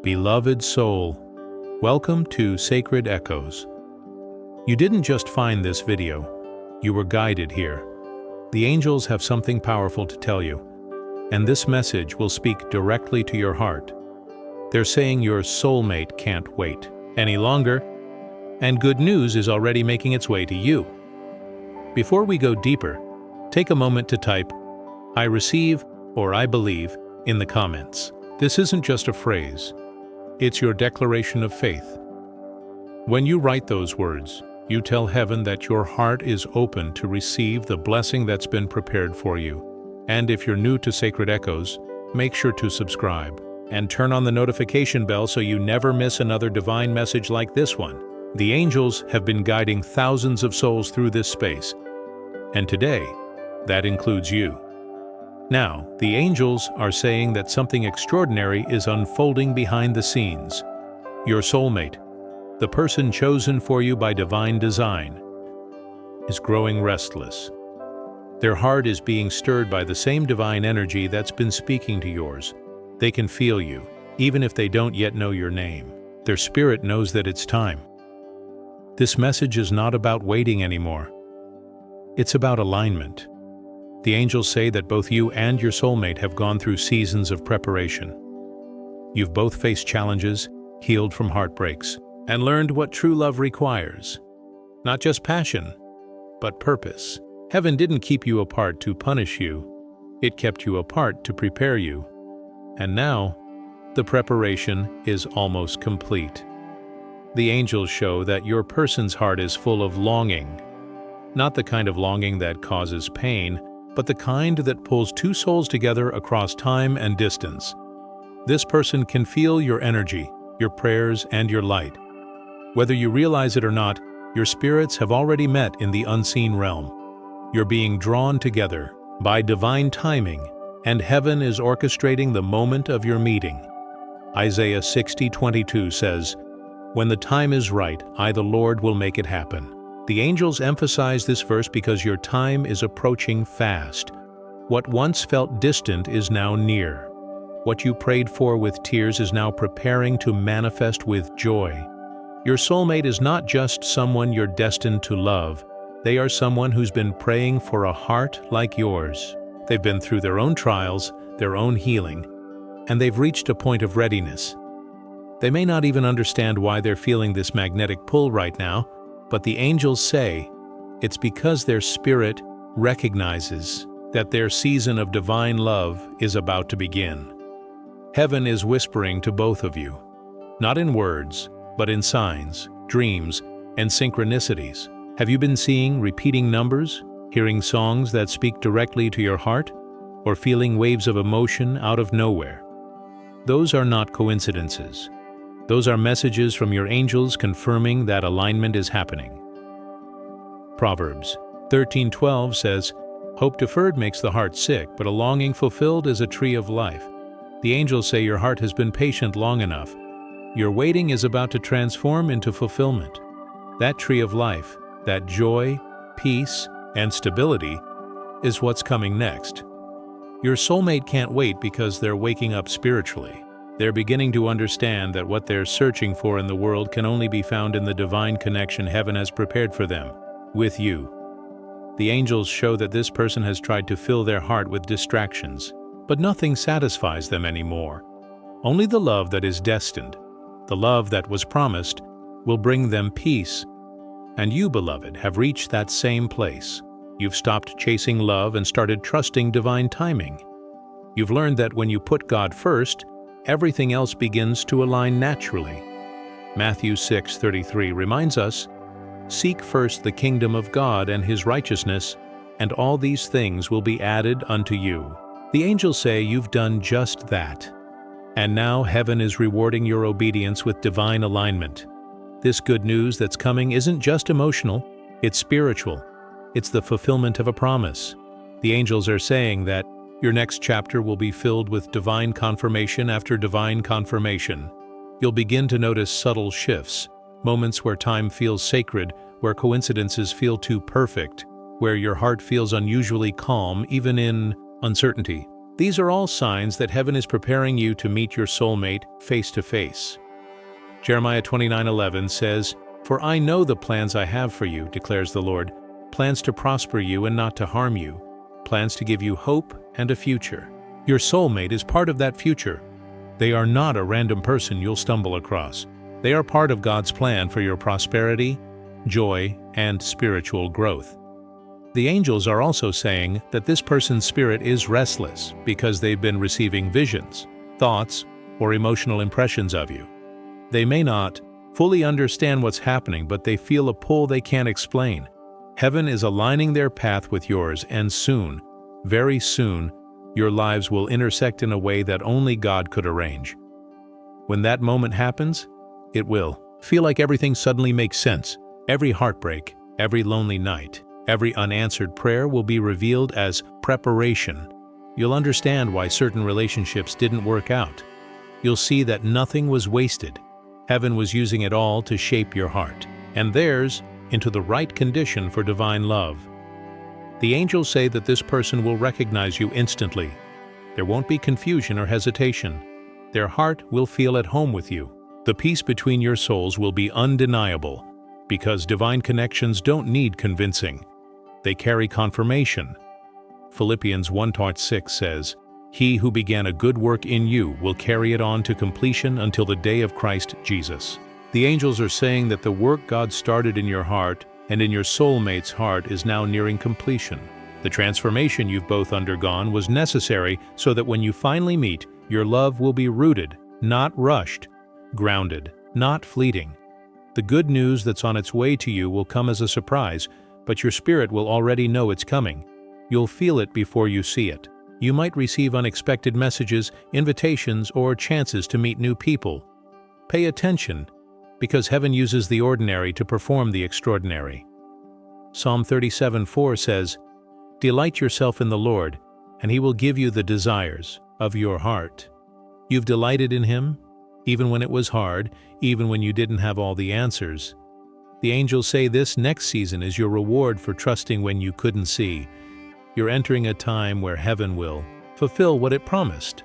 Beloved soul, welcome to Sacred Echoes. You didn't just find this video, you were guided here. The angels have something powerful to tell you, and this message will speak directly to your heart. They're saying your soulmate can't wait any longer, and good news is already making its way to you. Before we go deeper, take a moment to type, "I receive" or "I believe" in the comments. This isn't just a phrase. It's your declaration of faith. When you write those words, you tell heaven that your heart is open to receive the blessing that's been prepared for you. And if you're new to Sacred Echoes, make sure to subscribe and turn on the notification bell so you never miss another divine message like this one. The angels have been guiding thousands of souls through this space, and today, that includes you. Now, the angels are saying that something extraordinary is unfolding behind the scenes. Your soulmate, the person chosen for you by divine design, is growing restless. Their heart is being stirred by the same divine energy that's been speaking to yours. They can feel you, even if they don't yet know your name. Their spirit knows that it's time. This message is not about waiting anymore. It's about alignment. The angels say that both you and your soulmate have gone through seasons of preparation. You've both faced challenges, healed from heartbreaks, and learned what true love requires. Not just passion, but purpose. Heaven didn't keep you apart to punish you. It kept you apart to prepare you. And now, the preparation is almost complete. The angels show that your person's heart is full of longing. Not the kind of longing that causes pain, but the kind that pulls two souls together across time and distance. This person can feel your energy, your prayers, and your light. Whether you realize it or not, your spirits have already met in the unseen realm. You're being drawn together by divine timing, and heaven is orchestrating the moment of your meeting. Isaiah 60:22 says, "When the time is right, I, the Lord, will make it happen." The angels emphasize this verse because your time is approaching fast. What once felt distant is now near. What you prayed for with tears is now preparing to manifest with joy. Your soulmate is not just someone you're destined to love. They are someone who's been praying for a heart like yours. They've been through their own trials, their own healing, and they've reached a point of readiness. They may not even understand why they're feeling this magnetic pull right now, but the angels say it's because their spirit recognizes that their season of divine love is about to begin. Heaven is whispering to both of you, not in words, but in signs, dreams, and synchronicities. Have you been seeing repeating numbers, hearing songs that speak directly to your heart, or feeling waves of emotion out of nowhere? Those are not coincidences. Those are messages from your angels confirming that alignment is happening. Proverbs 13:12 says, "Hope deferred makes the heart sick, but a longing fulfilled is a tree of life." The angels say your heart has been patient long enough. Your waiting is about to transform into fulfillment. That tree of life, that joy, peace, and stability, is what's coming next. Your soulmate can't wait because they're waking up spiritually. They're beginning to understand that what they're searching for in the world can only be found in the divine connection heaven has prepared for them, with you. The angels show that this person has tried to fill their heart with distractions, but nothing satisfies them anymore. Only the love that is destined, the love that was promised, will bring them peace. And you, beloved, have reached that same place. You've stopped chasing love and started trusting divine timing. You've learned that when you put God first, everything else begins to align naturally. Matthew 6:33 reminds us, "Seek first the kingdom of God and His righteousness, and all these things will be added unto you." The angels say you've done just that. And now heaven is rewarding your obedience with divine alignment. This good news that's coming isn't just emotional, it's spiritual. It's the fulfillment of a promise. The angels are saying that your next chapter will be filled with divine confirmation after divine confirmation. You'll begin to notice subtle shifts, moments where time feels sacred, where coincidences feel too perfect, where your heart feels unusually calm even in uncertainty. These are all signs that heaven is preparing you to meet your soulmate face to face. Jeremiah 29:11 says, "For I know the plans I have for you, declares the Lord, plans to prosper you and not to harm you, plans to give you hope and a future." Your soulmate is part of that future. They are not a random person you'll stumble across. They are part of God's plan for your prosperity, joy, and spiritual growth. The angels are also saying that this person's spirit is restless because they've been receiving visions, thoughts, or emotional impressions of you. They may not fully understand what's happening, but they feel a pull they can't explain. Heaven is aligning their path with yours, and soon, very soon, your lives will intersect in a way that only God could arrange. When that moment happens, it will feel like everything suddenly makes sense. Every heartbreak, every lonely night, every unanswered prayer will be revealed as preparation. You'll understand why certain relationships didn't work out. You'll see that nothing was wasted. Heaven was using it all to shape your heart, and theirs, into the right condition for divine love. The angels say that this person will recognize you instantly. There won't be confusion or hesitation. Their heart will feel at home with you. The peace between your souls will be undeniable, because divine connections don't need convincing. They carry confirmation. Philippians 1:6 says, "He who began a good work in you will carry it on to completion until the day of Christ Jesus." The angels are saying that the work God started in your heart and in your soulmate's heart is now nearing completion. The transformation you've both undergone was necessary so that when you finally meet, your love will be rooted, not rushed, grounded, not fleeting. The good news that's on its way to you will come as a surprise, but your spirit will already know it's coming. You'll feel it before you see it. You might receive unexpected messages, invitations, or chances to meet new people. Pay attention, because heaven uses the ordinary to perform the extraordinary. Psalm 37:4 says, "Delight yourself in the Lord, and He will give you the desires of your heart." You've delighted in Him, even when it was hard, even when you didn't have all the answers. The angels say this next season is your reward for trusting when you couldn't see. You're entering a time where heaven will fulfill what it promised.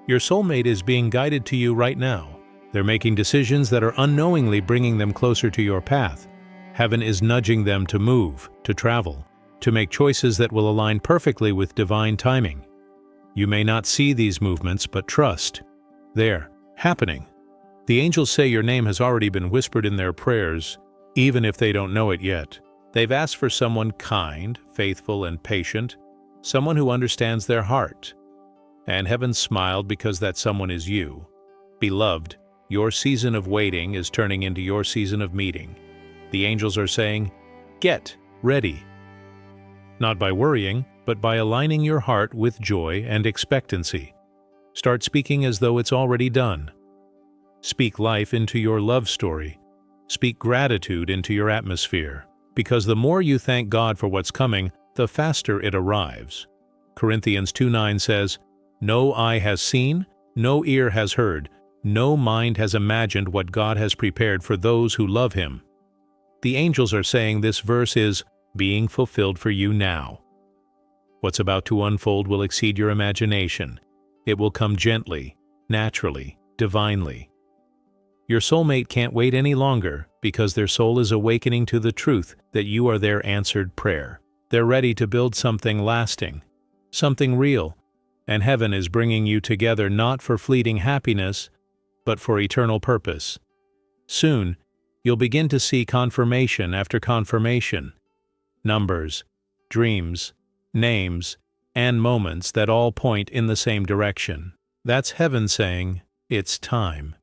Your soulmate is being guided to you right now. They're making decisions that are unknowingly bringing them closer to your path. Heaven is nudging them to move, to travel, to make choices that will align perfectly with divine timing. You may not see these movements, but trust. They're happening. The angels say your name has already been whispered in their prayers, even if they don't know it yet. They've asked for someone kind, faithful, and patient, someone who understands their heart. And heaven smiled because that someone is you. Beloved, your season of waiting is turning into your season of meeting. The angels are saying, get ready. Not by worrying, but by aligning your heart with joy and expectancy. Start speaking as though it's already done. Speak life into your love story. Speak gratitude into your atmosphere. Because the more you thank God for what's coming, the faster it arrives. Corinthians 2:9 says, "No eye has seen, no ear has heard, no mind has imagined what God has prepared for those who love Him." The angels are saying this verse is being fulfilled for you now. What's about to unfold will exceed your imagination. It will come gently, naturally, divinely. Your soulmate can't wait any longer because their soul is awakening to the truth that you are their answered prayer. They're ready to build something lasting, something real, and heaven is bringing you together not for fleeting happiness, but for eternal purpose. Soon, you'll begin to see confirmation after confirmation, numbers, dreams, names, and moments that all point in the same direction. That's heaven saying, it's time.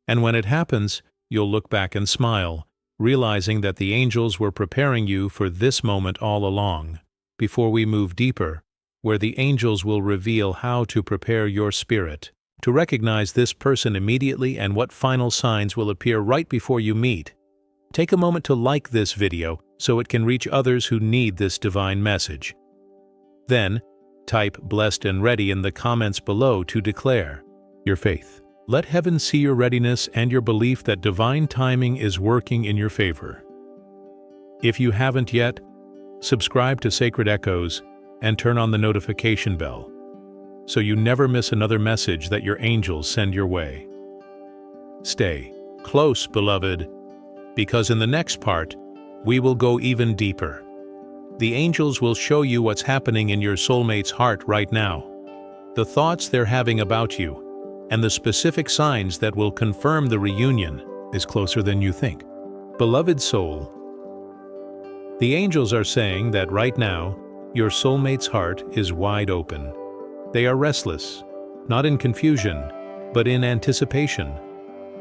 And when it happens, you'll look back and smile, realizing that the angels were preparing you for this moment all along. Before we move deeper, where the angels will reveal how to prepare your spirit to recognize this person immediately and what final signs will appear right before you meet, take a moment to like this video so it can reach others who need this divine message. Then, type "blessed and ready" in the comments below to declare your faith. Let heaven see your readiness and your belief that divine timing is working in your favor. If you haven't yet, subscribe to Sacred Echoes and turn on the notification bell. so you never miss another message that your angels send your way. Stay close, beloved, because in the next part, we will go even deeper. The angels will show you what's happening in your soulmate's heart right now, the thoughts they're having about you, and the specific signs that will confirm the reunion is closer than you think. Beloved soul, the angels are saying that right now, your soulmate's heart is wide open. They are restless, not in confusion, but in anticipation.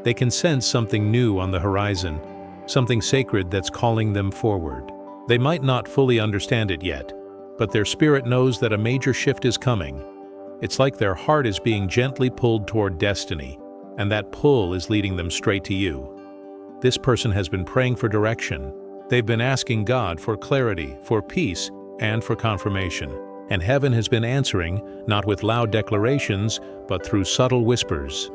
They can sense something new on the horizon, something sacred that's calling them forward. They might not fully understand it yet, but their spirit knows that a major shift is coming. It's like their heart is being gently pulled toward destiny, and that pull is leading them straight to you. This person has been praying for direction. They've been asking God for clarity, for peace, and for confirmation. And heaven has been answering, not with loud declarations, but through subtle whispers,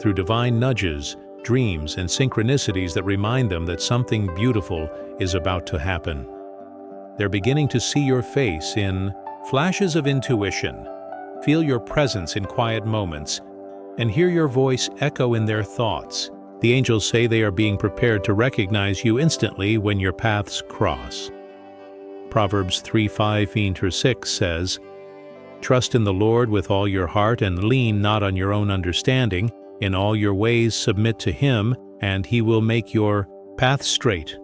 through divine nudges, dreams, and synchronicities that remind them that something beautiful is about to happen. They're beginning to see your face in flashes of intuition, feel your presence in quiet moments, and hear your voice echo in their thoughts. The angels say they are being prepared to recognize you instantly when your paths cross. Proverbs 3:5-6 says, "Trust in the Lord with all your heart and lean not on your own understanding. In all your ways submit to Him, and He will make your path straight."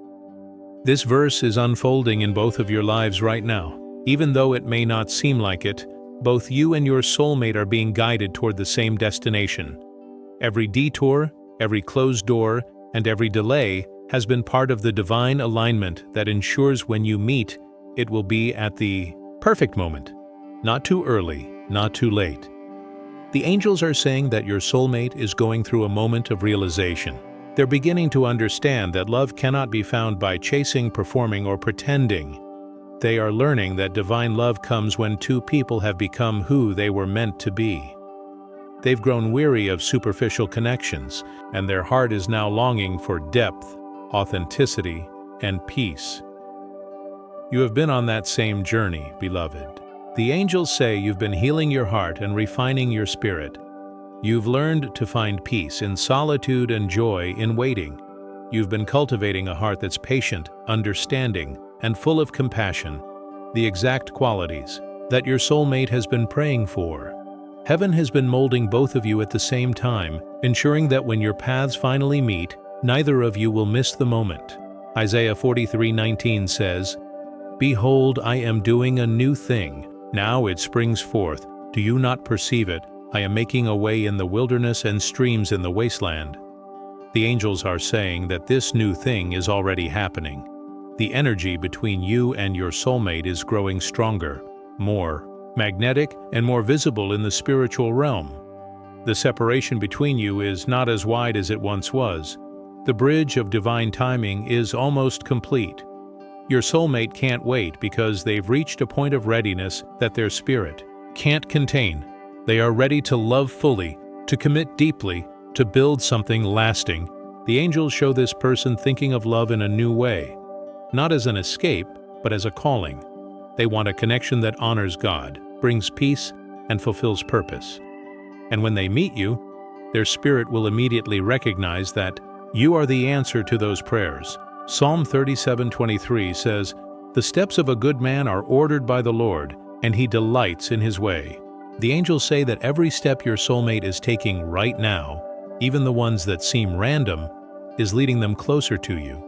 This verse is unfolding in both of your lives right now. Even though it may not seem like it, both you and your soulmate are being guided toward the same destination. Every detour, every closed door, and every delay has been part of the divine alignment that ensures when you meet, it will be at the perfect moment. Not too early, not too late. The angels are saying that your soulmate is going through a moment of realization. They're beginning to understand that love cannot be found by chasing, performing, or pretending. They are learning that divine love comes when two people have become who they were meant to be. They've grown weary of superficial connections, and their heart is now longing for depth, authenticity, and peace. You have been on that same journey, beloved. The angels say you've been healing your heart and refining your spirit. You've learned to find peace in solitude and joy in waiting. You've been cultivating a heart that's patient, understanding, and full of compassion, the exact qualities that your soulmate has been praying for. Heaven has been molding both of you at the same time, ensuring that when your paths finally meet, neither of you will miss the moment. Isaiah 43:19 says, "Behold, I am doing a new thing. Now it springs forth. Do you not perceive it? I am making a way in the wilderness and streams in the wasteland." The angels are saying that this new thing is already happening. The energy between you and your soulmate is growing stronger, more magnetic, and more visible in the spiritual realm. The separation between you is not as wide as it once was. The bridge of divine timing is almost complete. Your soulmate can't wait because they've reached a point of readiness that their spirit can't contain. They are ready to love fully, to commit deeply, to build something lasting. The angels show this person thinking of love in a new way, not as an escape, but as a calling. They want a connection that honors God, brings peace, and fulfills purpose. And when they meet you, their spirit will immediately recognize that you are the answer to those prayers. Psalm 37:23 says, "The steps of a good man are ordered by the Lord, and He delights in His way." The angels say that every step your soulmate is taking right now, even the ones that seem random, is leading them closer to you.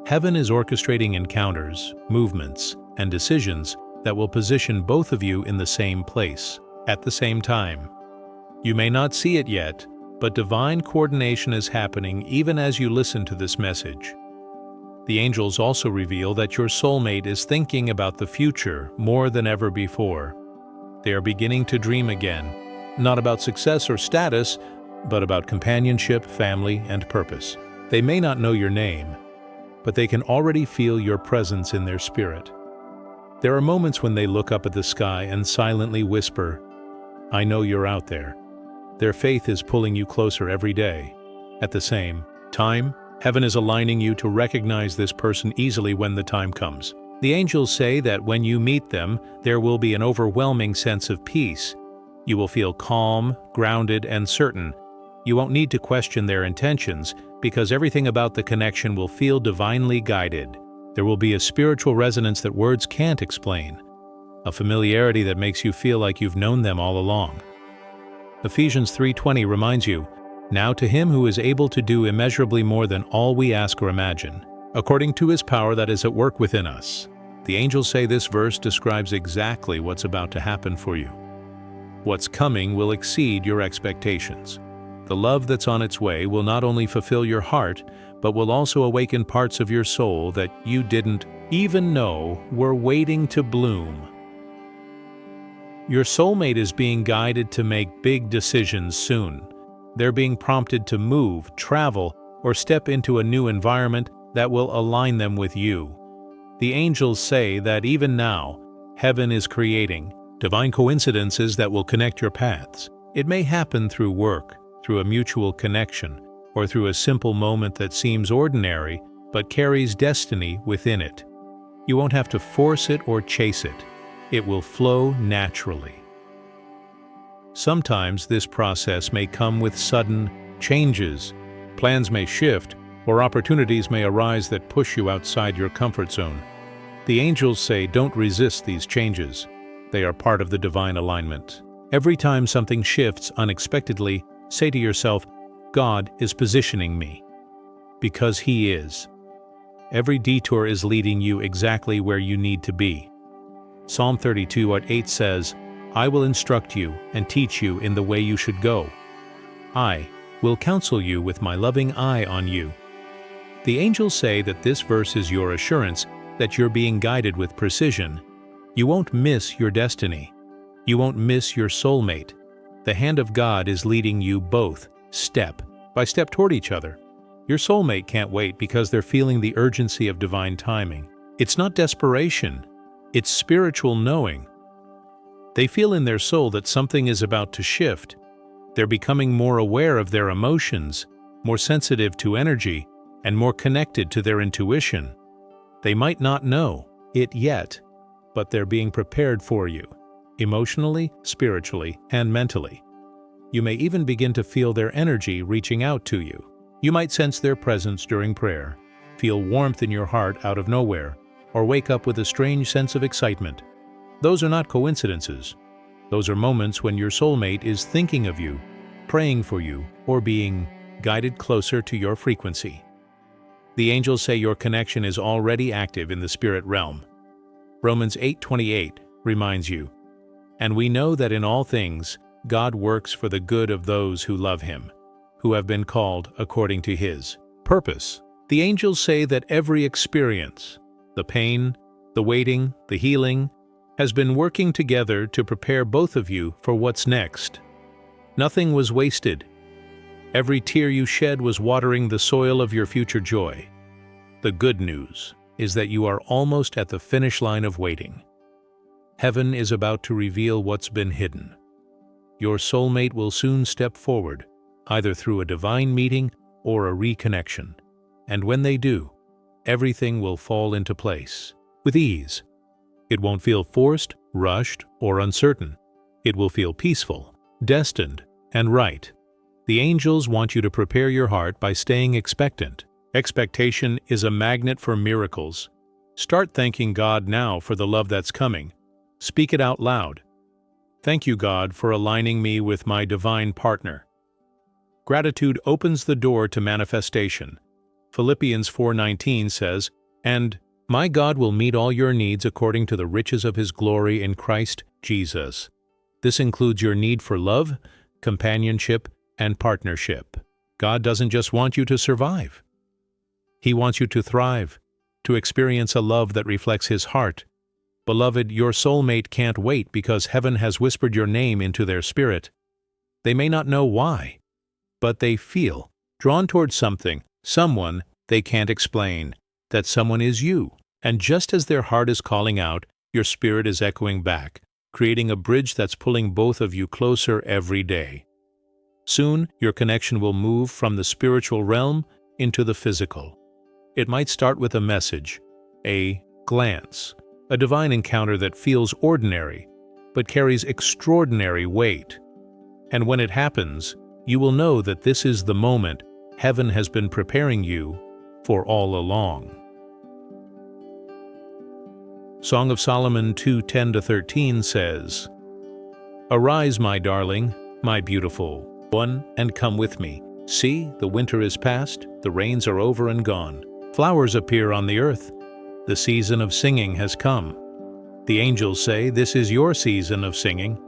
Heaven is orchestrating encounters, movements, and decisions that will position both of you in the same place, at the same time. You may not see it yet, but divine coordination is happening even as you listen to this message. The angels also reveal that your soulmate is thinking about the future more than ever before. They are beginning to dream again, not about success or status, but about companionship, family, and purpose. They may not know your name, but they can already feel your presence in their spirit. There are moments when they look up at the sky and silently whisper, "I know you're out there." Their faith is pulling you closer every day. At the same time, heaven is aligning you to recognize this person easily when the time comes. The angels say that when you meet them, there will be an overwhelming sense of peace. You will feel calm, grounded, and certain. You won't need to question their intentions because everything about the connection will feel divinely guided. There will be a spiritual resonance that words can't explain, a familiarity that makes you feel like you've known them all along. Ephesians 3:20 reminds you, "Now to him who is able to do immeasurably more than all we ask or imagine, according to his power that is at work within us." The angels say this verse describes exactly what's about to happen for you. What's coming will exceed your expectations. The love that's on its way will not only fulfill your heart, but will also awaken parts of your soul that you didn't even know were waiting to bloom. Your soulmate is being guided to make big decisions soon. They're being prompted to move, travel, or step into a new environment that will align them with you. The angels say that even now, heaven is creating divine coincidences that will connect your paths. It may happen through work, through a mutual connection, or through a simple moment that seems ordinary but carries destiny within it. You won't have to force it or chase it. It will flow naturally. Sometimes this process may come with sudden changes. Plans may shift, or opportunities may arise that push you outside your comfort zone. The angels say don't resist these changes. They are part of the divine alignment. Every time something shifts unexpectedly, say to yourself, God is positioning me. Because He is. Every detour is leading you exactly where you need to be. Psalm 32:8 says, I will instruct you and teach you in the way you should go. I will counsel you with my loving eye on you. The angels say that this verse is your assurance that you're being guided with precision. You won't miss your destiny. You won't miss your soulmate. The hand of God is leading you both, step by step toward each other. Your soulmate can't wait because they're feeling the urgency of divine timing. It's not desperation, it's spiritual knowing. They feel in their soul that something is about to shift. They're becoming more aware of their emotions, more sensitive to energy, and more connected to their intuition. They might not know it yet, but they're being prepared for you, emotionally, spiritually, and mentally. You may even begin to feel their energy reaching out to you. You might sense their presence during prayer, feel warmth in your heart out of nowhere, or wake up with a strange sense of excitement. Those are not coincidences. Those are moments when your soulmate is thinking of you, praying for you, or being guided closer to your frequency. The angels say your connection is already active in the spirit realm. Romans 8:28 reminds you, and we know that in all things God works for the good of those who love Him, who have been called according to His purpose. The angels say that every experience, the pain, the waiting, the healing, has been working together to prepare both of you for what's next. Nothing was wasted. Every tear you shed was watering the soil of your future joy. The good news is that you are almost at the finish line of waiting. Heaven is about to reveal what's been hidden. Your soulmate will soon step forward, either through a divine meeting or a reconnection. And when they do, everything will fall into place with ease. It won't feel forced, rushed, or uncertain. It will feel peaceful, destined, and right. The angels want you to prepare your heart by staying expectant. Expectation is a magnet for miracles. Start thanking God now for the love that's coming. Speak it out loud. Thank you, God, for aligning me with my divine partner. Gratitude opens the door to manifestation. Philippians 4:19 says, and my God will meet all your needs according to the riches of His glory in Christ Jesus. This includes your need for love, companionship, and partnership. God doesn't just want you to survive. He wants you to thrive, to experience a love that reflects His heart. Beloved, your soulmate can't wait because heaven has whispered your name into their spirit. They may not know why, but they feel drawn towards something, someone they can't explain. That someone is you. And just as their heart is calling out, your spirit is echoing back, creating a bridge that's pulling both of you closer every day. Soon, your connection will move from the spiritual realm into the physical. It might start with a message, a glance, a divine encounter that feels ordinary, but carries extraordinary weight. And when it happens, you will know that this is the moment heaven has been preparing you for all along. Song of Solomon 2:10-13 says, "Arise, my darling, my beautiful one, and come with me. See, the winter is past, the rains are over and gone. Flowers appear on the earth. The season of singing has come. The angels say this is your season of singing.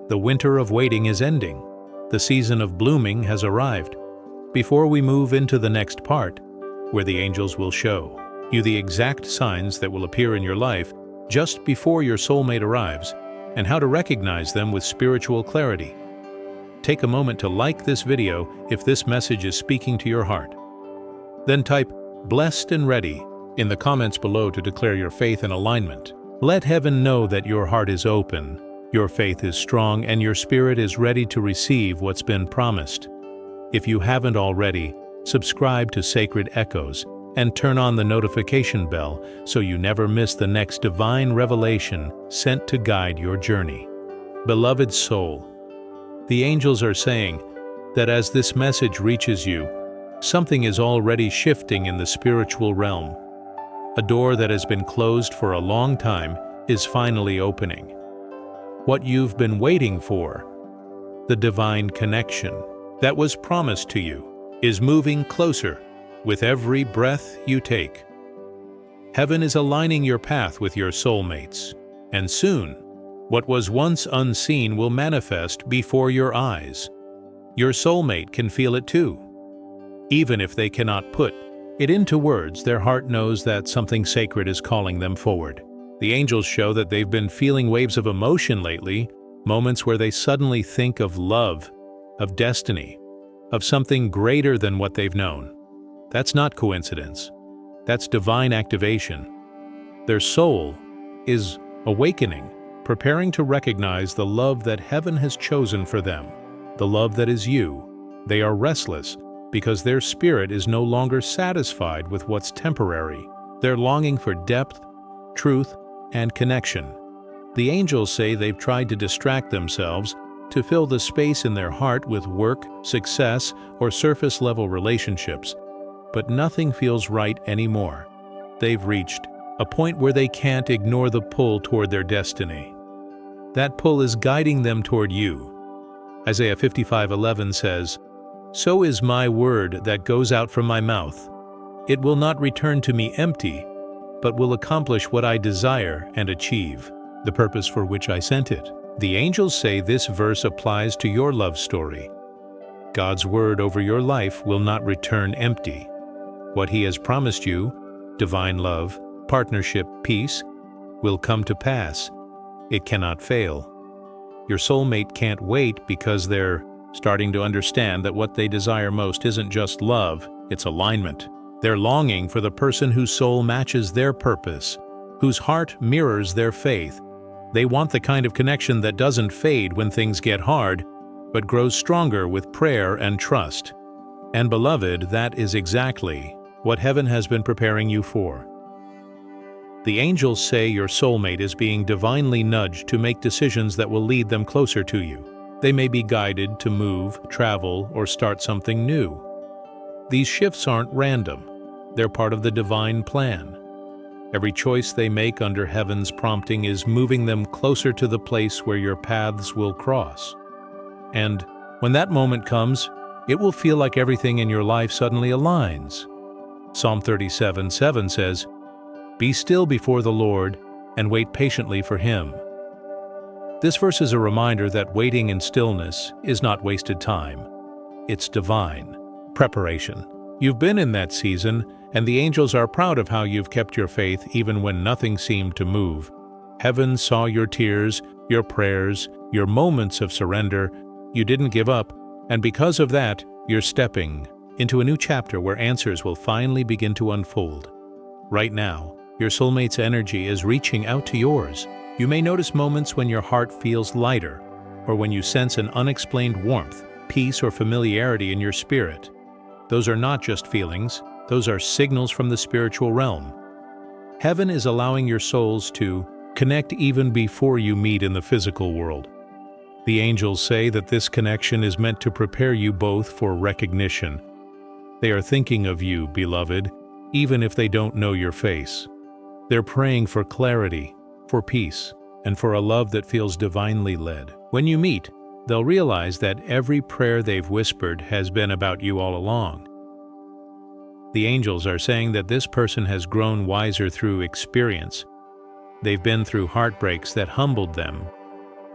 The winter of waiting is ending. The season of blooming has arrived." Before we move into the next part, where the angels will show you the exact signs that will appear in your life just before your soulmate arrives, and how to recognize them with spiritual clarity. Take a moment to like this video if this message is speaking to your heart. Then type "blessed and ready" in the comments below to declare your faith and alignment. Let heaven know that your heart is open, your faith is strong, and your spirit is ready to receive what's been promised. If you haven't already, subscribe to Sacred Echoes and turn on the notification bell so you never miss the next divine revelation sent to guide your journey. Beloved soul, the angels are saying that as this message reaches you, something is already shifting in the spiritual realm. A door that has been closed for a long time is finally opening. What you've been waiting for, the divine connection that was promised to you, is moving closer with every breath you take. Heaven is aligning your path with your soulmates, and soon, what was once unseen will manifest before your eyes. Your soulmate can feel it too. Even if they cannot put it into words, their heart knows that something sacred is calling them forward. The angels show that they've been feeling waves of emotion lately, moments where they suddenly think of love, of destiny, of something greater than what they've known. That's not coincidence. That's divine activation. Their soul is awakening, preparing to recognize the love that heaven has chosen for them, the love that is you. They are restless because their spirit is no longer satisfied with what's temporary. They're longing for depth, truth, and connection. The angels say they've tried to distract themselves to fill the space in their heart with work, success, or surface-level relationships, but nothing feels right anymore. They've reached a point where they can't ignore the pull toward their destiny. That pull is guiding them toward you. Isaiah 55:11 says, "So is my word that goes out from my mouth. It will not return to me empty, but will accomplish what I desire and achieve, the purpose for which I sent it." The angels say this verse applies to your love story. God's word over your life will not return empty. What He has promised you, divine love, partnership, peace, will come to pass. It cannot fail. Your soulmate can't wait because they're starting to understand that what they desire most isn't just love, it's alignment. They're longing for the person whose soul matches their purpose, whose heart mirrors their faith. They want the kind of connection that doesn't fade when things get hard, but grows stronger with prayer and trust. And beloved, that is exactly what heaven has been preparing you for. The angels say your soulmate is being divinely nudged to make decisions that will lead them closer to you. They may be guided to move, travel, or start something new. These shifts aren't random. They're part of the divine plan. Every choice they make under heaven's prompting is moving them closer to the place where your paths will cross. And when that moment comes, it will feel like everything in your life suddenly aligns. Psalm 37:7 says, "Be still before the Lord and wait patiently for Him." This verse is a reminder that waiting in stillness is not wasted time. It's divine preparation. You've been in that season, and the angels are proud of how you've kept your faith even when nothing seemed to move. Heaven saw your tears, your prayers, your moments of surrender. You didn't give up, and because of that, you're stepping into a new chapter where answers will finally begin to unfold. Right now, your soulmate's energy is reaching out to yours. You may notice moments when your heart feels lighter, or when you sense an unexplained warmth, peace, or familiarity in your spirit. Those are not just feelings, those are signals from the spiritual realm. Heaven is allowing your souls to connect even before you meet in the physical world. The angels say that this connection is meant to prepare you both for recognition. They are thinking of you, beloved, even if they don't know your face. They're praying for clarity, for peace, and for a love that feels divinely led. When you meet, they'll realize that every prayer they've whispered has been about you all along. The angels are saying that this person has grown wiser through experience. They've been through heartbreaks that humbled them,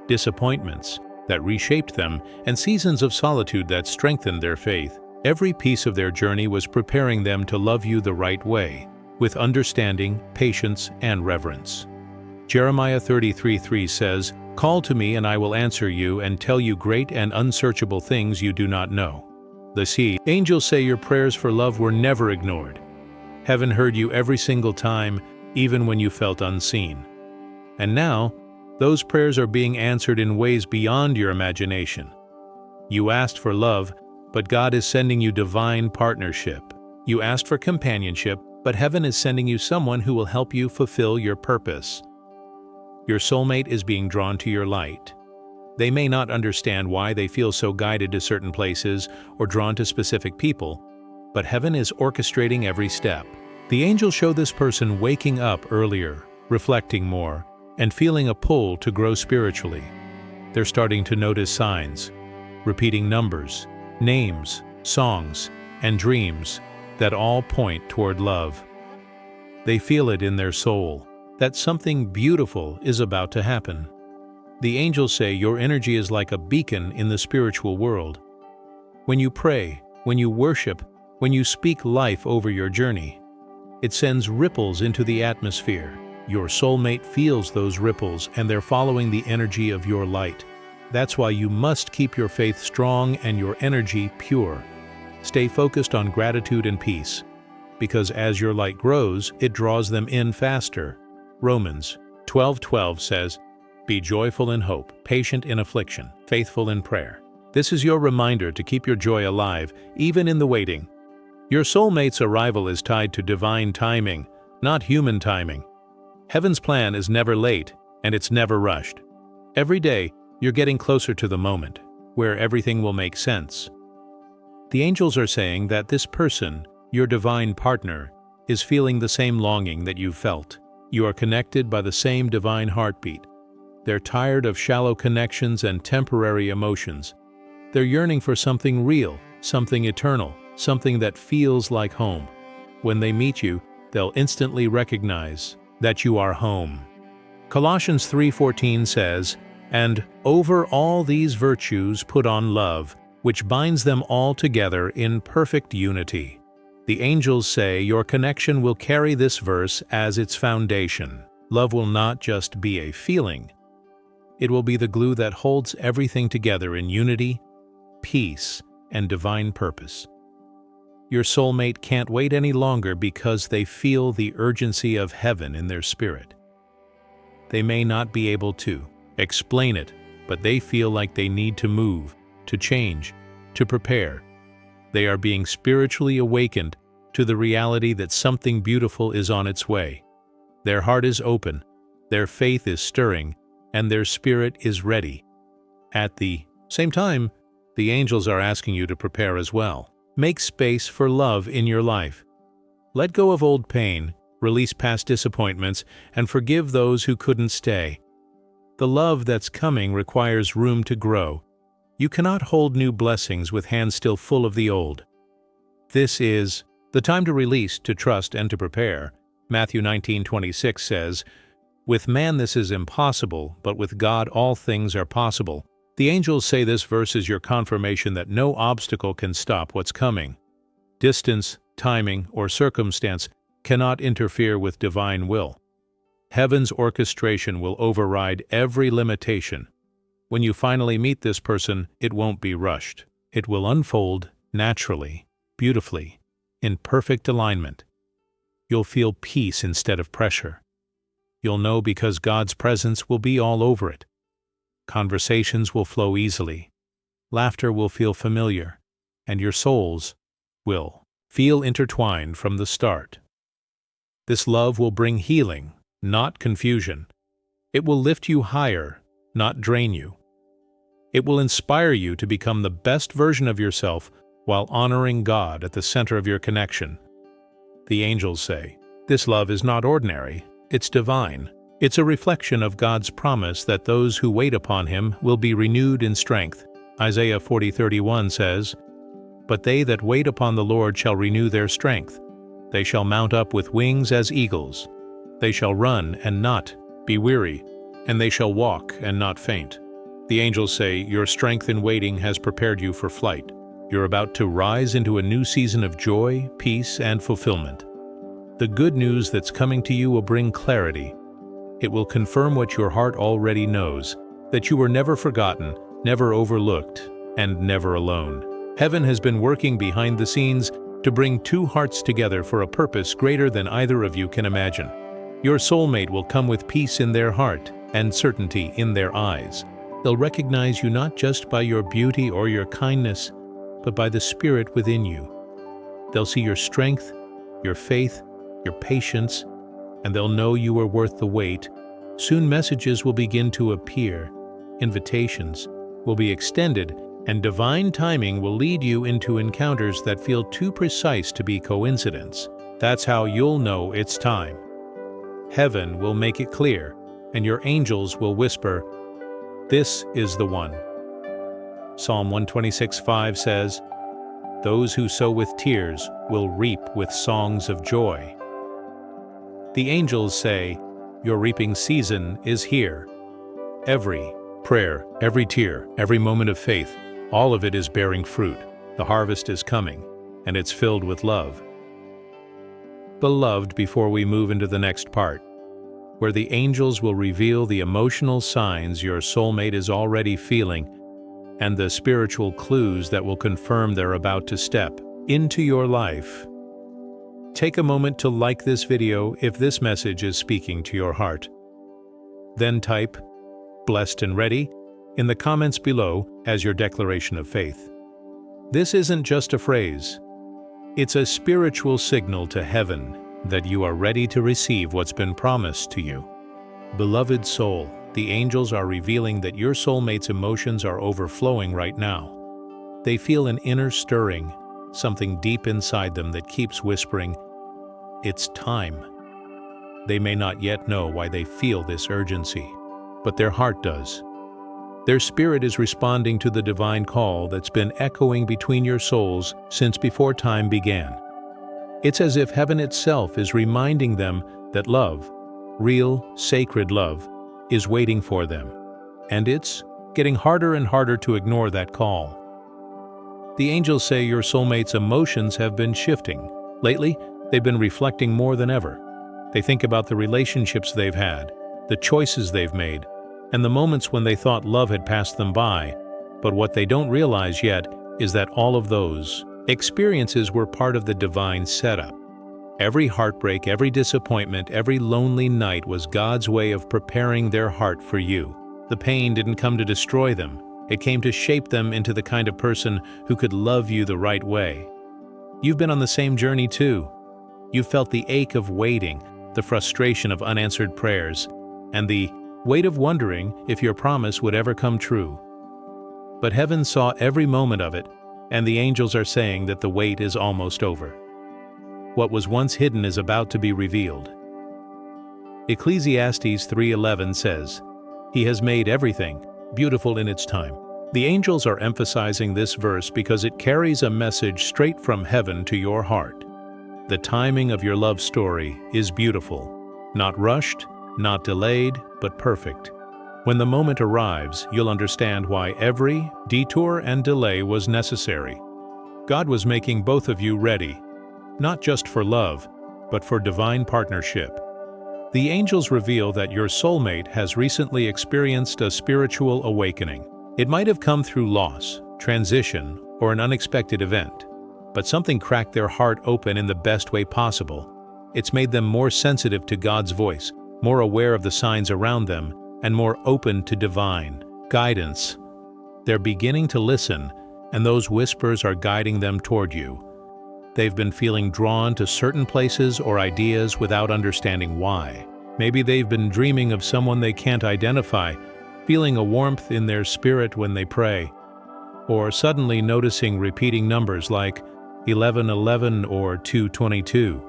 disappointments that reshaped them, and seasons of solitude that strengthened their faith. Every piece of their journey was preparing them to love you the right way, with understanding, patience, and reverence. Jeremiah 33:3 says, "Call to me and I will answer you and tell you great and unsearchable things you do not know." The angels say your prayers for love were never ignored. Heaven heard you every single time, even when you felt unseen. And now, those prayers are being answered in ways beyond your imagination. You asked for love, but God is sending you divine partnership. You asked for companionship, but heaven is sending you someone who will help you fulfill your purpose. Your soulmate is being drawn to your light. They may not understand why they feel so guided to certain places or drawn to specific people, but heaven is orchestrating every step. The angels show this person waking up earlier, reflecting more, and feeling a pull to grow spiritually. They're starting to notice signs, repeating numbers, names, songs, and dreams that all point toward love. They feel it in their soul, that something beautiful is about to happen. The angels say your energy is like a beacon in the spiritual world. When you pray, when you worship, when you speak life over your journey, it sends ripples into the atmosphere. Your soulmate feels those ripples and they're following the energy of your light. That's why you must keep your faith strong and your energy pure. Stay focused on gratitude and peace, because as your light grows, it draws them in faster. Romans 12:12 says, "Be joyful in hope, patient in affliction, faithful in prayer." This is your reminder to keep your joy alive, even in the waiting. Your soulmate's arrival is tied to divine timing, not human timing. Heaven's plan is never late, and it's never rushed. Every day, you're getting closer to the moment, where everything will make sense. The angels are saying that this person, your divine partner, is feeling the same longing that you've felt. You are connected by the same divine heartbeat. They're tired of shallow connections and temporary emotions. They're yearning for something real, something eternal, something that feels like home. When they meet you, they'll instantly recognize that you are home. Colossians 3:14 says, "And over all these virtues put on love, which binds them all together in perfect unity." The angels say your connection will carry this verse as its foundation. Love will not just be a feeling. It will be the glue that holds everything together in unity, peace, and divine purpose. Your soulmate can't wait any longer because they feel the urgency of heaven in their spirit. They may not be able to explain it, but they feel like they need to move, to change, to prepare. They are being spiritually awakened to the reality that something beautiful is on its way. Their heart is open, their faith is stirring, and their spirit is ready. At the same time, the angels are asking you to prepare as well. Make space for love in your life. Let go of old pain, release past disappointments, and forgive those who couldn't stay. The love that's coming requires room to grow. You cannot hold new blessings with hands still full of the old. This is the time to release, to trust, and to prepare. Matthew 19:26 says, "With man this is impossible, but with God all things are possible." The angels say this verse is your confirmation that no obstacle can stop what's coming. Distance, timing, or circumstance cannot interfere with divine will. Heaven's orchestration will override every limitation. When you finally meet this person, it won't be rushed. It will unfold naturally, beautifully, in perfect alignment. You'll feel peace instead of pressure. You'll know because God's presence will be all over it. Conversations will flow easily. Laughter will feel familiar, and your souls will feel intertwined from the start. This love will bring healing, not confusion. It will lift you higher, not drain you. It will inspire you to become the best version of yourself while honoring God at the center of your connection. The angels say, "This love is not ordinary, it's divine. It's a reflection of God's promise that those who wait upon Him will be renewed in strength." Isaiah 40:31 says, "But they that wait upon the Lord shall renew their strength. They shall mount up with wings as eagles. They shall run and not be weary, and they shall walk and not faint." The angels say, "Your strength in waiting has prepared you for flight. You're about to rise into a new season of joy, peace, and fulfillment." The good news that's coming to you will bring clarity. It will confirm what your heart already knows, that you were never forgotten, never overlooked, and never alone. Heaven has been working behind the scenes to bring two hearts together for a purpose greater than either of you can imagine. Your soulmate will come with peace in their heart and certainty in their eyes. They'll recognize you not just by your beauty or your kindness, but by the Spirit within you. They'll see your strength, your faith, your patience, and they'll know you are worth the wait. Soon messages will begin to appear, invitations will be extended, and divine timing will lead you into encounters that feel too precise to be coincidence. That's how you'll know it's time. Heaven will make it clear, and your angels will whisper, "This is the one." Psalm 126:5 says, "Those who sow with tears will reap with songs of joy." The angels say, "Your reaping season is here." Every prayer, every tear, every moment of faith, all of it is bearing fruit. The harvest is coming, and it's filled with love. Beloved, before we move into the next part, where the angels will reveal the emotional signs your soulmate is already feeling and the spiritual clues that will confirm they're about to step into your life, take a moment to like this video if this message is speaking to your heart. Then type "blessed and ready" in the comments below as your declaration of faith. This isn't just a phrase. It's a spiritual signal to heaven that you are ready to receive what's been promised to you. Beloved soul, the angels are revealing that your soulmate's emotions are overflowing right now. They feel an inner stirring, something deep inside them that keeps whispering, "It's time." They may not yet know why they feel this urgency, but their heart does. Their spirit is responding to the divine call that's been echoing between your souls since before time began. It's as if heaven itself is reminding them that love, real, sacred love, is waiting for them, and it's getting harder and harder to ignore that call. The angels say your soulmate's emotions have been shifting. Lately, they've been reflecting more than ever. They think about the relationships they've had, the choices they've made, and the moments when they thought love had passed them by. But what they don't realize yet is that all of those experiences were part of the divine setup. Every heartbreak, every disappointment, every lonely night was God's way of preparing their heart for you. The pain didn't come to destroy them. It came to shape them into the kind of person who could love you the right way. You've been on the same journey too. You've felt the ache of waiting, the frustration of unanswered prayers, and the weight of wondering if your promise would ever come true. But heaven saw every moment of it, and the angels are saying that the wait is almost over. What was once hidden is about to be revealed. Ecclesiastes 3:11 says, "He has made everything beautiful in its time." The angels are emphasizing this verse because it carries a message straight from heaven to your heart. The timing of your love story is beautiful, not rushed, not delayed, but perfect. When the moment arrives, you'll understand why every detour and delay was necessary. God was making both of you ready, not just for love, but for divine partnership. The angels reveal that your soulmate has recently experienced a spiritual awakening. It might have come through loss, transition, or an unexpected event, but something cracked their heart open in the best way possible. It's made them more sensitive to God's voice, more aware of the signs around them, and more open to divine guidance. They're beginning to listen, and those whispers are guiding them toward you. They've been feeling drawn to certain places or ideas without understanding why. Maybe they've been dreaming of someone they can't identify, feeling a warmth in their spirit when they pray, or suddenly noticing repeating numbers like 1111 or 222.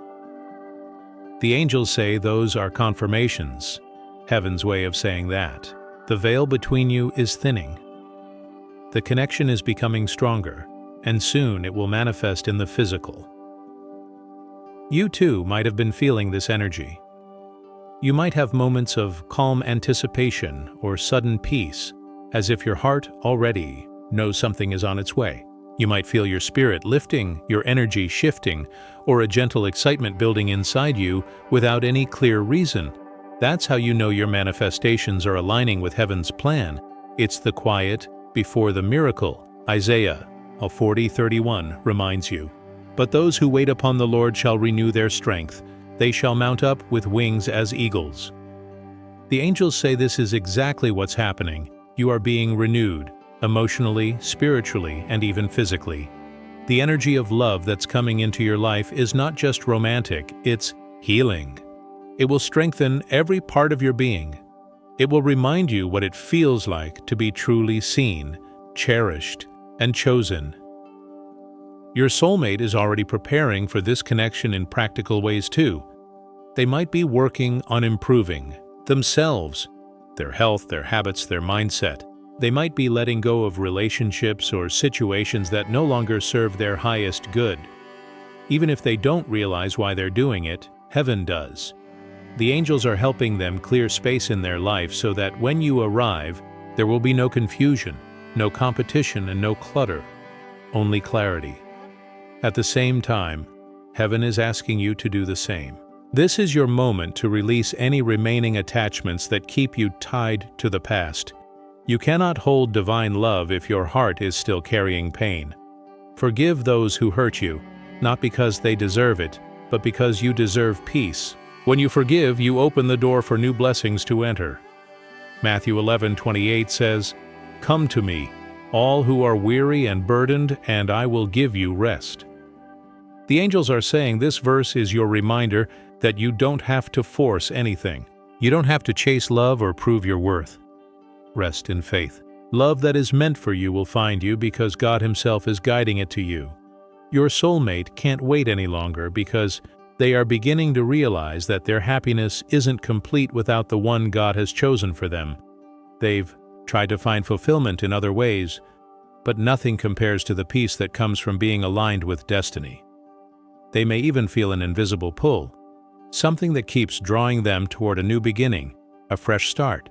The angels say those are confirmations, heaven's way of saying that. The veil between you is thinning. The connection is becoming stronger, and soon it will manifest in the physical. You too might have been feeling this energy. You might have moments of calm anticipation or sudden peace, as if your heart already knows something is on its way. You might feel your spirit lifting, your energy shifting, or a gentle excitement building inside you without any clear reason. That's how you know your manifestations are aligning with heaven's plan. It's the quiet before the miracle. Isaiah 40:31 reminds you, "But those who wait upon the Lord shall renew their strength. They shall mount up with wings as eagles." The angels say this is exactly what's happening. You are being renewed, emotionally, spiritually, and even physically. The energy of love that's coming into your life is not just romantic, it's healing. It will strengthen every part of your being. It will remind you what it feels like to be truly seen, cherished, and chosen. Your soulmate is already preparing for this connection in practical ways too. They might be working on improving themselves, their health, their habits, their mindset. They might be letting go of relationships or situations that no longer serve their highest good. Even if they don't realize why they're doing it, heaven does. The angels are helping them clear space in their life so that when you arrive, there will be no confusion, no competition, and no clutter, only clarity. At the same time, heaven is asking you to do the same. This is your moment to release any remaining attachments that keep you tied to the past. You cannot hold divine love if your heart is still carrying pain. Forgive those who hurt you, not because they deserve it, but because you deserve peace. When you forgive, you open the door for new blessings to enter. Matthew 11:28 says, "Come to me, all who are weary and burdened, and I will give you rest." The angels are saying this verse is your reminder that you don't have to force anything. You don't have to chase love or prove your worth. Rest in faith. Love that is meant for you will find you because God Himself is guiding it to you. Your soulmate can't wait any longer because they are beginning to realize that their happiness isn't complete without the one God has chosen for them. They've tried to find fulfillment in other ways, but nothing compares to the peace that comes from being aligned with destiny. They may even feel an invisible pull, something that keeps drawing them toward a new beginning, a fresh start,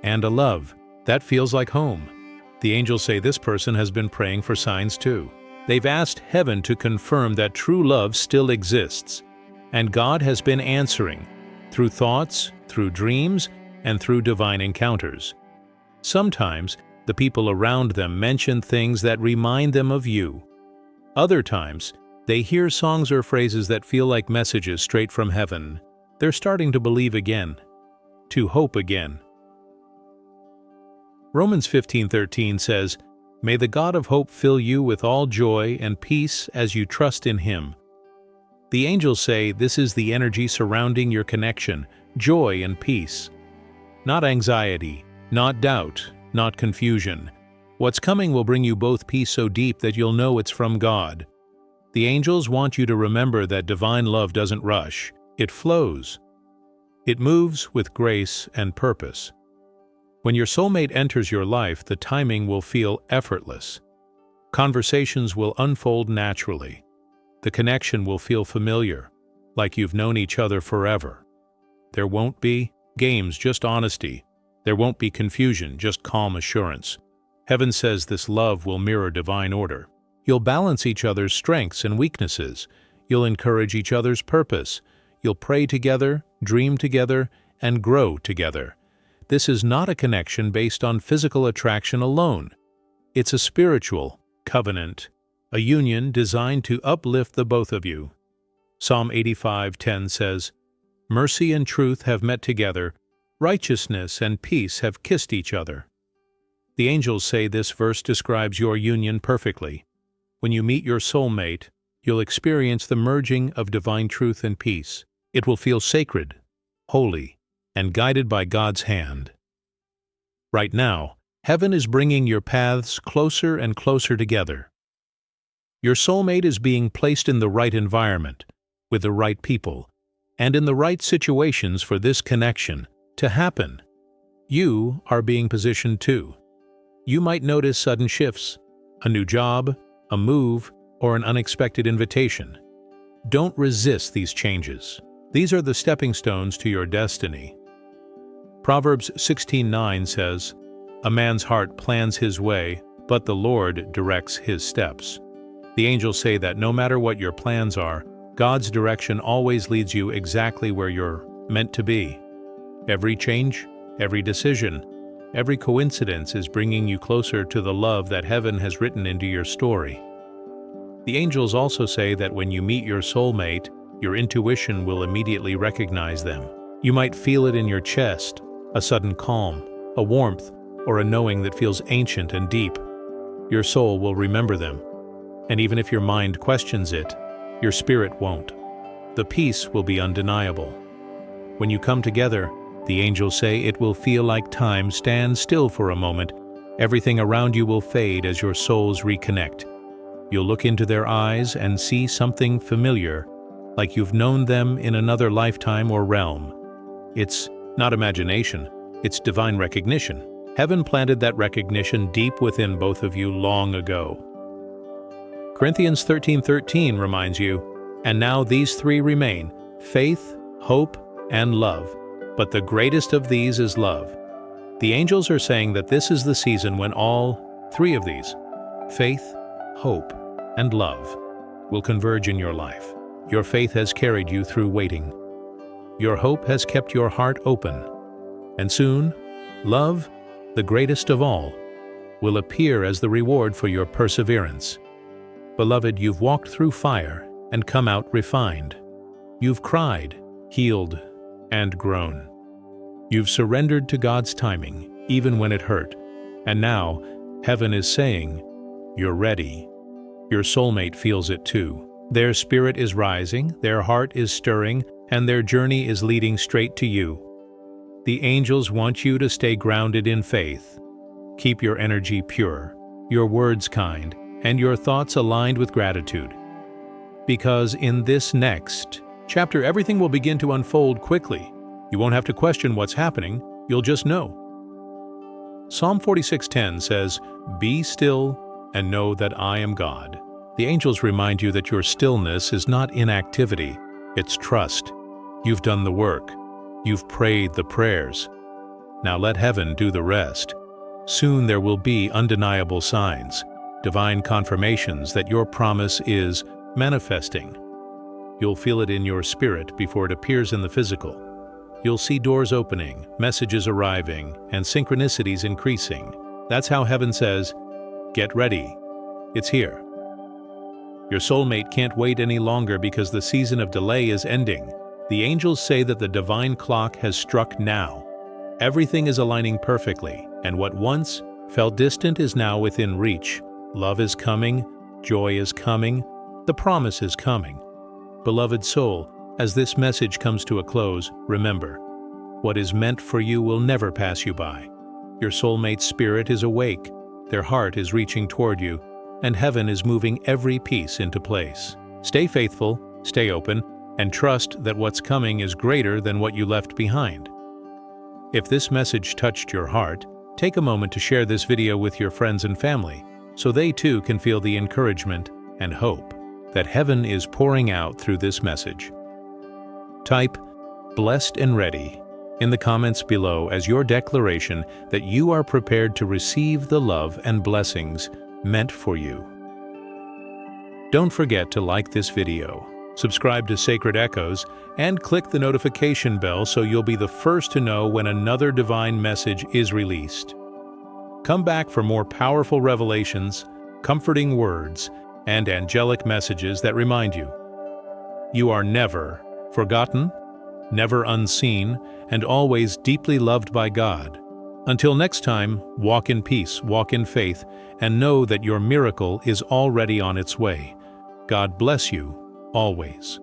and a love that feels like home. The angels say this person has been praying for signs too. They've asked heaven to confirm that true love still exists, and God has been answering through thoughts, through dreams, and through divine encounters. Sometimes the people around them mention things that remind them of you. Other times, they hear songs or phrases that feel like messages straight from heaven. They're starting to believe again, to hope again. Romans 15:13 says, "May the God of hope fill you with all joy and peace as you trust in Him." The angels say this is the energy surrounding your connection, joy and peace. Not anxiety, not doubt, not confusion. What's coming will bring you both peace so deep that you'll know it's from God. The angels want you to remember that divine love doesn't rush, it flows. It moves with grace and purpose. When your soulmate enters your life, the timing will feel effortless. Conversations will unfold naturally. The connection will feel familiar, like you've known each other forever. There won't be games, just honesty. There won't be confusion, just calm assurance. Heaven says this love will mirror divine order. You'll balance each other's strengths and weaknesses. You'll encourage each other's purpose. You'll pray together, dream together, and grow together. This is not a connection based on physical attraction alone. It's a spiritual covenant, a union designed to uplift the both of you. Psalm 85:10 says, "Mercy and truth have met together, righteousness and peace have kissed each other." The angels say this verse describes your union perfectly. When you meet your soulmate, you'll experience the merging of divine truth and peace. It will feel sacred, holy, and guided by God's hand. Right now, heaven is bringing your paths closer and closer together. Your soulmate is being placed in the right environment, with the right people, and in the right situations for this connection to happen. You are being positioned too. You might notice sudden shifts, a new job, a move, or an unexpected invitation. Don't resist these changes. These are the stepping stones to your destiny. Proverbs 16:9 says, "A man's heart plans his way, but the Lord directs his steps." The angels say that no matter what your plans are, God's direction always leads you exactly where you're meant to be. Every change, every decision, every coincidence is bringing you closer to the love that heaven has written into your story. The angels also say that when you meet your soulmate, your intuition will immediately recognize them. You might feel it in your chest, a sudden calm, a warmth, or a knowing that feels ancient and deep. Your soul will remember them. And even if your mind questions it, your spirit won't. The peace will be undeniable. When you come together, the angels say it will feel like time stands still for a moment. Everything around you will fade as your souls reconnect. You'll look into their eyes and see something familiar, like you've known them in another lifetime or realm. It's not imagination, it's divine recognition. Heaven planted that recognition deep within both of you long ago. Corinthians 13:13 reminds you, "And now these three remain, faith, hope, and love. But the greatest of these is love." The angels are saying that this is the season when all three of these, faith, hope, and love, will converge in your life. Your faith has carried you through waiting. Your hope has kept your heart open. And soon, love, the greatest of all, will appear as the reward for your perseverance. Beloved, you've walked through fire and come out refined. You've cried, healed, and grown. You've surrendered to God's timing, even when it hurt. And now, heaven is saying, you're ready. Your soulmate feels it too. Their spirit is rising, their heart is stirring, and their journey is leading straight to you. The angels want you to stay grounded in faith. Keep your energy pure, your words kind, and your thoughts aligned with gratitude. Because in this next chapter, everything will begin to unfold quickly. You won't have to question what's happening, you'll just know. Psalm 46:10 says, "Be still and know that I am God." The angels remind you that your stillness is not inactivity, it's trust. You've done the work. You've prayed the prayers. Now let heaven do the rest. Soon there will be undeniable signs, divine confirmations that your promise is manifesting. You'll feel it in your spirit before it appears in the physical. You'll see doors opening, messages arriving, and synchronicities increasing. That's how heaven says, get ready. It's here. Your soulmate can't wait any longer because the season of delay is ending. The angels say that the divine clock has struck now. Everything is aligning perfectly, and what once felt distant is now within reach. Love is coming, joy is coming, the promise is coming. Beloved soul, as this message comes to a close, remember, what is meant for you will never pass you by. Your soulmate's spirit is awake, their heart is reaching toward you, and heaven is moving every piece into place. Stay faithful, stay open, and trust that what's coming is greater than what you left behind. If this message touched your heart, take a moment to share this video with your friends and family, so they too can feel the encouragement and hope that heaven is pouring out through this message. Type "blessed and ready" in the comments below as your declaration that you are prepared to receive the love and blessings meant for you. Don't forget to like this video, subscribe to Sacred Echoes, and click the notification bell so you'll be the first to know when another divine message is released. Come back for more powerful revelations, comforting words, and angelic messages that remind you, you are never forgotten, never unseen, and always deeply loved by God. Until next time, walk in peace, walk in faith, and know that your miracle is already on its way. God bless you, always.